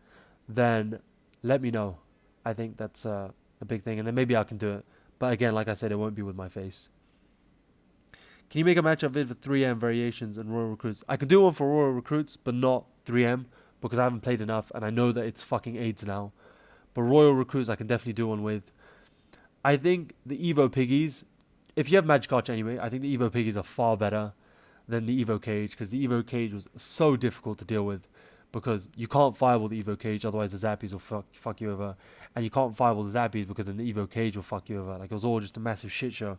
then let me know. I think that's a big thing, and then maybe I can do it. But again, like I said, it won't be with my face. Can you make a matchup vid for 3M variations and Royal Recruits? I could do one for Royal Recruits, but not 3M, because I haven't played enough, and I know that it's fucking AIDS now. But Royal Recruits, I can definitely do one with. I think the Evo Piggies, if you have Magic Arch anyway, I think the Evo Piggies are far better than the Evo Cage, because the Evo Cage was so difficult to deal with, because you can't fireball the Evo Cage, otherwise the Zappies will fuck you over, and you can't fireball the Zappies because then the Evo Cage will fuck you over. Like, it was all just a massive shit show.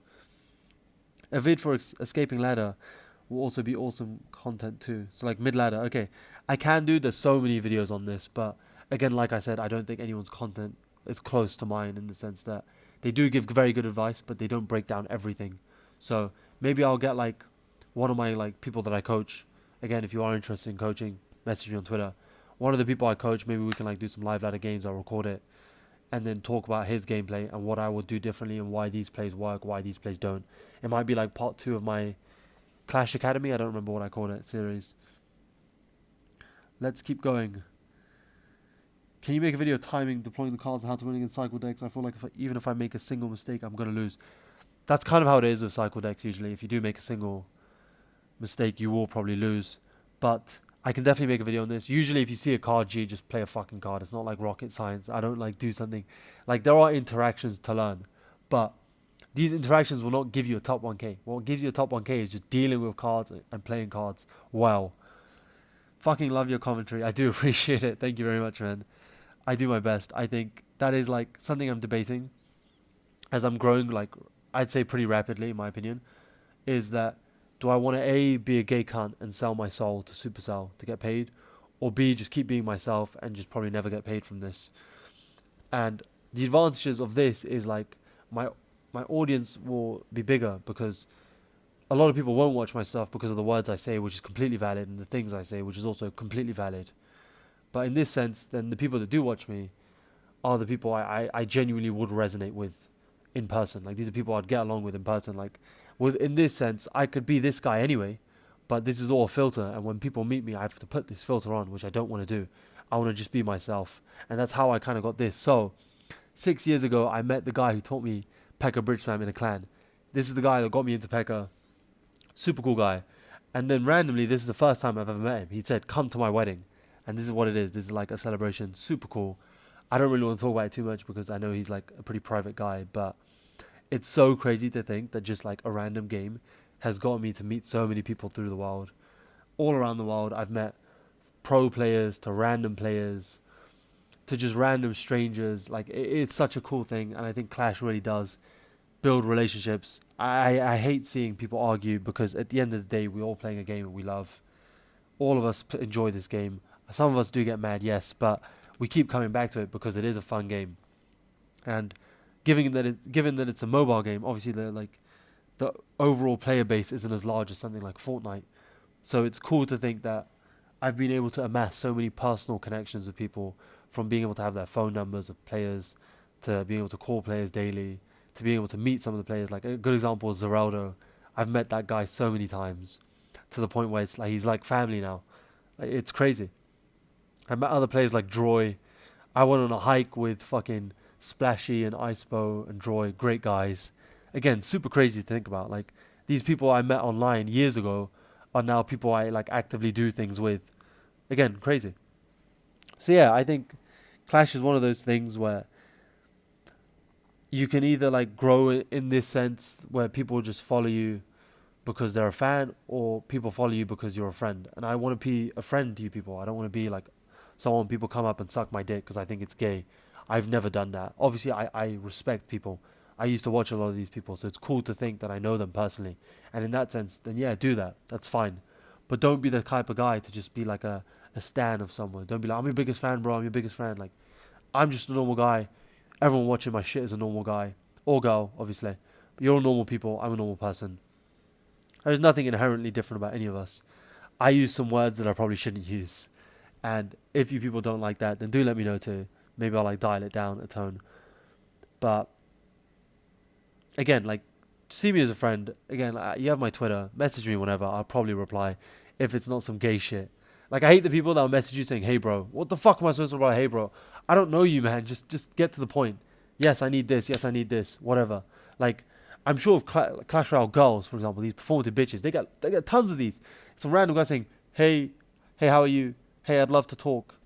A vid for escaping ladder will also be awesome content too. So like mid ladder, okay, I can do. There's so many videos on this, but again, like I said, I don't think anyone's content is close to mine in the sense that they do give very good advice, but they don't break down everything. So maybe I'll get like one of my like people that I coach. Again, if you are interested in coaching, message me on Twitter. One of the people I coach, maybe we can like do some live ladder games. I'll record it and then talk about his gameplay and what I would do differently and why these plays work, why these plays don't. It might be like part 2 of my Clash Academy, I don't remember what I called it, series. Let's keep going. Can you make a video timing, deploying the cards and how to win against cycle decks? I feel like even if I make a single mistake, I'm going to lose. That's kind of how it is with cycle decks usually. If you do make a single mistake, you will probably lose. But I can definitely make a video on this. Usually if you see a card G, just play a fucking card. It's not like rocket science. I don't like do something. Like, there are interactions to learn. But these interactions will not give you a top 1k. What gives you a top 1k is just dealing with cards and playing cards well. Fucking love your commentary. I do appreciate it. Thank you very much, man. I do my best. I think that is like something I'm debating as I'm growing, like I'd say pretty rapidly in my opinion, is that do I want to A, be a gay cunt and sell my soul to Supercell to get paid, or B, just keep being myself and just probably never get paid from this. And the advantages of this is like my audience will be bigger because a lot of people won't watch my stuff because of the words I say, which is completely valid, and the things I say, which is also completely valid. But in this sense, then the people that do watch me are the people I genuinely would resonate with in person. Like, these are people I'd get along with in person. Like, in this sense, I could be this guy anyway, but this is all a filter. And when people meet me, I have to put this filter on, which I don't want to do. I want to just be myself. And that's how I kind of got this. So 6 years ago, I met the guy who taught me P.E.K.K.A. Bridge Spam in a clan. This is the guy that got me into P.E.K.K.A. Super cool guy. And then randomly, this is the first time I've ever met him. He said, come to my wedding. And this is what it is. This is like a celebration. Super cool. I don't really want to talk about it too much because I know he's like a pretty private guy. But it's so crazy to think that just like a random game has gotten me to meet so many people through the world. All around the world, I've met pro players to random players to just random strangers. Like, it's such a cool thing. And I think Clash really does build relationships. I hate seeing people argue because at the end of the day, we're all playing a game that we love. All of us enjoy this game. Some of us do get mad, yes, but we keep coming back to it because it is a fun game. And given that it's a mobile game, obviously the overall player base isn't as large as something like Fortnite. So it's cool to think that I've been able to amass so many personal connections with people, from being able to have their phone numbers of players to being able to call players daily to being able to meet some of the players. Like, a good example is Zeraldo. I've met that guy so many times to the point where it's like he's like family now. Like, it's crazy. I met other players like Droy. I went on a hike with fucking Splashy and Icepo and Droy. Great guys. Again, super crazy to think about. Like, these people I met online years ago are now people I like actively do things with. Again, crazy. So yeah, I think Clash is one of those things where you can either like grow in this sense where people just follow you because they're a fan, or people follow you because you're a friend. And I want to be a friend to you people. I don't want to be like someone people come up and suck my dick because I think it's gay. I've never done that. Obviously, I respect people. I used to watch a lot of these people, so it's cool to think that I know them personally. And in that sense, then yeah, do that. That's fine. But don't be the type of guy to just be like a stan of someone. Don't be like, I'm your biggest fan, bro. I'm your biggest fan. Like, I'm just a normal guy. Everyone watching my shit is a normal guy. Or girl, obviously. But You're all normal people. I'm a normal person. There's nothing inherently different about any of us. I use some words that I probably shouldn't use. And if you people don't like that, then do let me know too. Maybe I'll like dial it down a tone. But again, like, see me as a friend. Again, you have my Twitter. Message me whenever. I'll probably reply if it's not some gay shit. Like, I hate the people that will message you saying, "Hey, bro, what the fuck am I supposed to reply? Hey, bro, I don't know you, man. Just get to the point. Yes, I need this. Yes, I need this. Whatever." Like, I'm sure of Clash Royale girls, for example, these performative bitches. They get tons of these. Some random guy saying, "Hey, hey, how are you? Hey, I'd love to talk."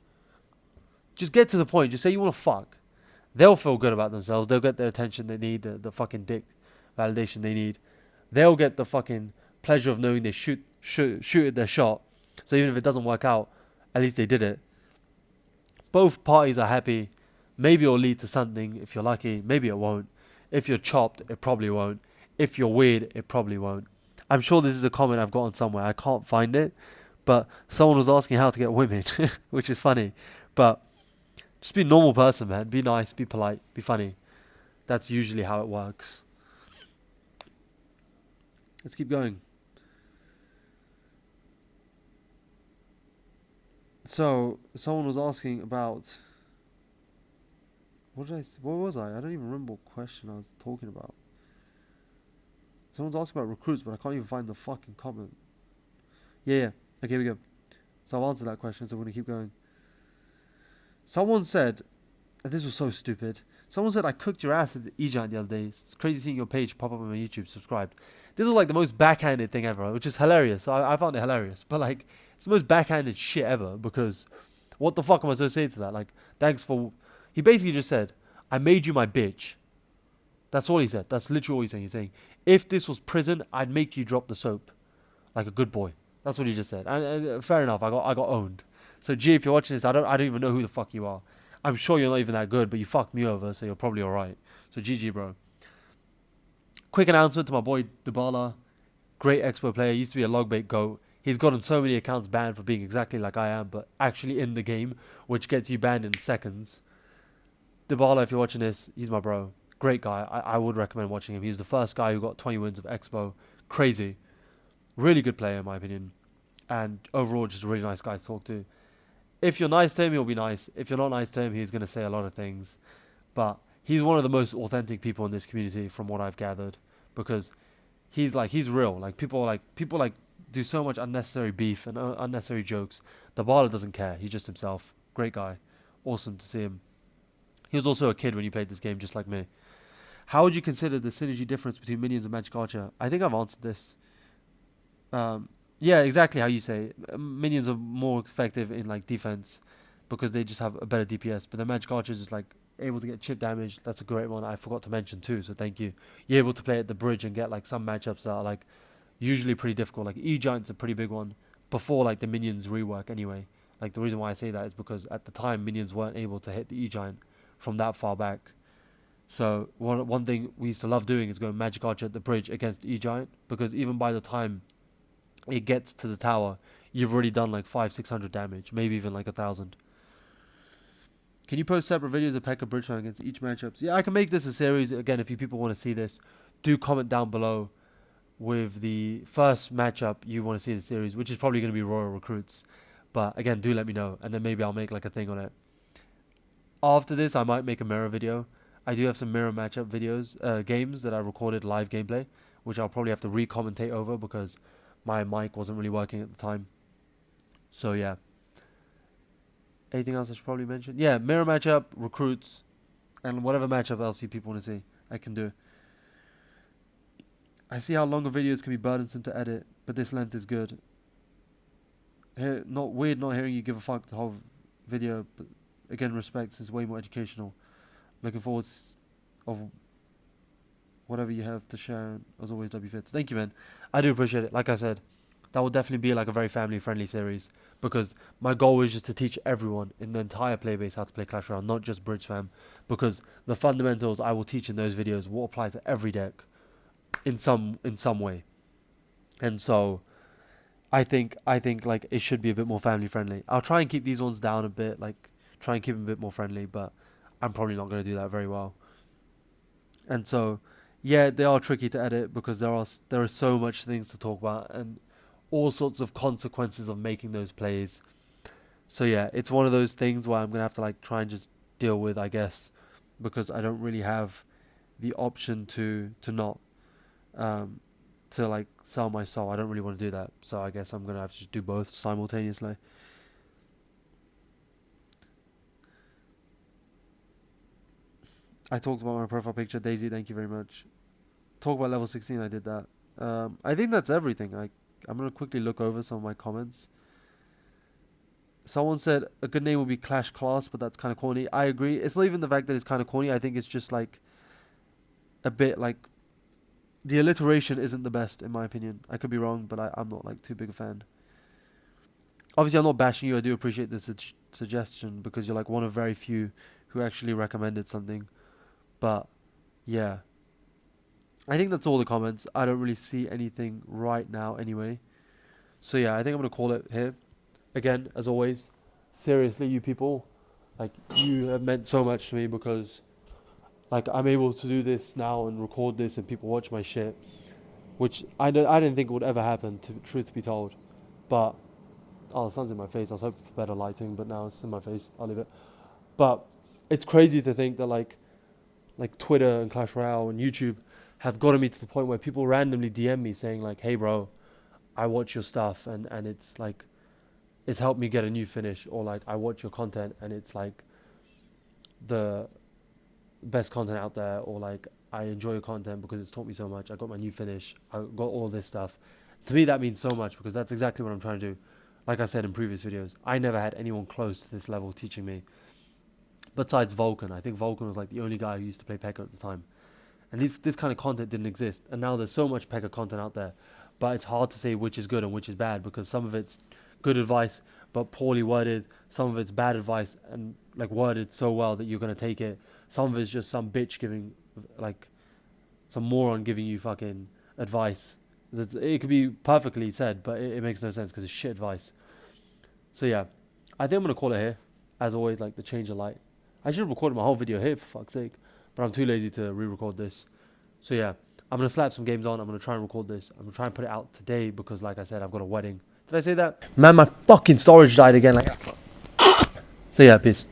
Just get to the point. Just say you want to fuck. They'll feel good about themselves. They'll get their attention they need, the fucking dick validation they need. They'll get the fucking pleasure of knowing they shoot their shot. So even if it doesn't work out, at least they did it. Both parties are happy. Maybe it'll lead to something if you're lucky. Maybe it won't. If you're chopped, it probably won't. If you're weird, it probably won't. I'm sure this is a comment I've gotten somewhere. I can't find it. But someone was asking how to get women, which is funny. But just be a normal person, man. Be nice, be polite, be funny. That's usually how it works. Let's keep going. So, someone was asking about... What was I? I don't even remember what question I was talking about. Someone's asking about recruits, but I can't even find the fucking comment. Yeah. Okay, here we go. So I've answered that question, so we're going to keep going. Someone said, and this was so stupid. Someone said, "I cooked your ass at the E-Giant the other day. It's crazy seeing your page pop up on my YouTube. Subscribed." This was like the most backhanded thing ever, which is hilarious. I found it hilarious. But like, it's the most backhanded shit ever, because what the fuck am I supposed to say to that? Like, thanks for... He basically just said, "I made you my bitch." That's all he said. That's literally all he's saying. He's saying, if this was prison, I'd make you drop the soap. Like a good boy. That's what he just said. And fair enough, I got owned. So G, if you're watching this, I don't even know who the fuck you are. I'm sure you're not even that good, but you fucked me over, so you're probably alright. So GG, bro. Quick announcement to my boy Dybala. Great Expo player. Used to be a logbait goat. He's gotten so many accounts banned for being exactly like I am, but actually in the game, which gets you banned in seconds. Dybala, if you're watching this, he's my bro. Great guy. I would recommend watching him. He was the first guy who got 20 wins of Expo. Crazy. Really good player, in my opinion. And overall, just a really nice guy to talk to. If you're nice to him, he'll be nice. If you're not nice to him, he's going to say a lot of things. But he's one of the most authentic people in this community, from what I've gathered. Because he's real. Like, people do so much unnecessary beef and unnecessary jokes. Dybala doesn't care. He's just himself. Great guy. Awesome to see him. He was also a kid when he played this game, just like me. How would you consider the synergy difference between minions and magic archer? I think I've answered this. Yeah, exactly how you say. Minions are more effective in like defense because they just have a better DPS. But the magic archer is just like able to get chip damage. That's a great one. I forgot to mention too, so thank you. You're able to play at the bridge and get like some matchups that are like usually pretty difficult. Like E-Giant's a pretty big one before like the minions rework anyway. Like, the reason why I say that is because at the time minions weren't able to hit the E-Giant from that far back. So one thing we used to love doing is going magic archer at the bridge against E-Giant, because even by the time it gets to the tower, you've already done like 500-600 damage, maybe even like 1,000. Can you post separate videos of P.E.K.K.A bridge farm against each matchups? Yeah, I can make this a series. Again, if you people want to see this, do comment down below with the first matchup you want to see in the series, which is probably going to be Royal Recruits. But again, do let me know, and then maybe I'll make like a thing on it. After this, I might make a mirror video. I do have some mirror matchup videos, games that I recorded live gameplay, which I'll probably have to re-commentate over because my mic wasn't really working at the time. So yeah. Anything else I should probably mention? Yeah, mirror matchup, recruits, and whatever matchup else you people want to see, I can do. I see how longer videos can be burdensome to edit, but this length is good. Not hearing you give a fuck the whole video, but again, respect, it's way more educational. Looking forward of whatever you have to share. As always, WFits. Thank you, man. I do appreciate it. Like I said, that will definitely be like a very family-friendly series, because my goal is just to teach everyone in the entire playbase how to play Clash Royale, not just bridge spam, because the fundamentals I will teach in those videos will apply to every deck in some way. And so I think like it should be a bit more family-friendly. I'll try and keep these ones down a bit, like try and keep them a bit more friendly, but I'm probably not going to do that very well. And so, yeah, they are tricky to edit because there are so much things to talk about and all sorts of consequences of making those plays. So yeah, it's one of those things where I'm gonna have to like try and just deal with, I guess, because I don't really have the option to not um to like sell my soul. I don't really want to do that. So I guess I'm gonna have to just do both simultaneously. I talked about my profile picture, Daisy. Thank you very much. Talk about level 16. I did that. I think that's everything. I'm gonna quickly look over some of my comments. Someone said a good name would be Clash Class, but that's kind of corny. I agree. It's not even the fact that it's kind of corny. I think it's just like a bit like the alliteration isn't the best in my opinion. I could be wrong, but I'm not like too big a fan. Obviously, I'm not bashing you. I do appreciate the suggestion because you're like one of very few who actually recommended something. But yeah, I think that's all the comments. I don't really see anything right now anyway. So yeah, I think I'm gonna call it here. Again, as always, seriously, you people, like you have meant so much to me because like I'm able to do this now and record this and people watch my shit, which I didn't think would ever happen. To truth be told, but oh, the sun's in my face. I was hoping for better lighting, but now it's in my face. I'll leave it. But it's crazy to think that like Twitter and Clash Royale and YouTube have gotten me to the point where people randomly DM me saying like, "Hey, bro, I watch your stuff and it's like it's helped me get a new finish," or like I watch your content and it's like the best content out there, or like I enjoy your content because it's taught me so much. I got my new finish. I got all this stuff. To me, that means so much because that's exactly what I'm trying to do. Like I said in previous videos, I never had anyone close to this level teaching me. Besides Vulcan, I think Vulcan was like the only guy who used to play Pekka at the time. And this kind of content didn't exist. And now there's so much Pekka content out there. But it's hard to say which is good and which is bad because some of it's good advice but poorly worded. Some of it's bad advice and like worded so well that you're going to take it. Some of it's just some bitch giving, like, some moron giving you fucking advice. It could be perfectly said, but it makes no sense because it's shit advice. So yeah, I think I'm going to call it here. As always, like the change of light. I should have recorded my whole video here for fuck's sake. But I'm too lazy to re-record this. So yeah, I'm going to slap some games on. I'm going to try and record this. I'm going to try and put it out today because like I said, I've got a wedding. Did I say that? Man, my fucking storage died again. Like, so yeah, peace.